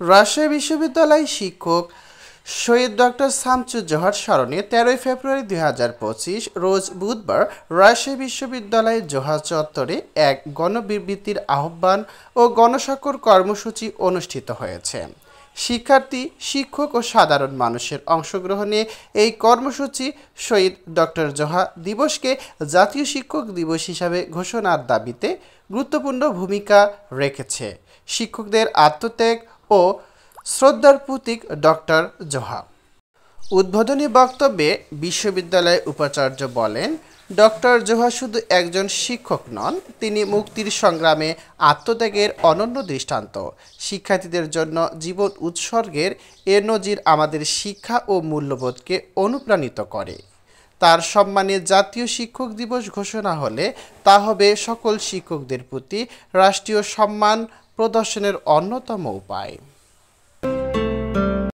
রাজশাহী বিশ্ববিদ্যালয় শিক্ষক শহীদ ডক্টর শামসুজ্জোহার স্মরণে ১৩ ফেব্রুয়ারি ২০২৫ রোজ বুধবার রাজশাহী বিশ্ববিদ্যালয়ের জোহা চত্বরে এক গণবিবৃতির আহ্বান ও গণস্বাক্ষর কর্মসূচি অনুষ্ঠিত হয়েছে। শিক্ষার্থী, শিক্ষক ও সাধারণ মানুষের অংশগ্রহণে এই কর্মসূচি শহীদ ডক্টর জোহা দিবসকে জাতীয় শিক্ষক দিবস হিসাবে ঘোষণার দাবিতে গুরুত্বপূর্ণ ভূমিকা রেখেছে। শিক্ষকদের আত্মত্যাগ ও শ্রদ্ধার প্রতীক ডক্টর জোহা। উদ্বোধনী বক্তব্যে বিশ্ববিদ্যালয়ের উপাচার্য বলেন, ডক্টর জোহা শুধু একজন শিক্ষক নন, তিনি মুক্তির সংগ্রামে আত্মত্যাগের অনন্য দৃষ্টান্ত। শিক্ষার্থীদের জন্য জীবন উৎসর্গের এ নজির আমাদের শিক্ষা ও মূল্যবোধকে অনুপ্রাণিত করে। তার সম্মানে জাতীয় শিক্ষক দিবস ঘোষণা হলে তা হবে সকল শিক্ষকদের প্রতি রাষ্ট্রীয় সম্মান প্রদর্শনের অন্যতম উপায়।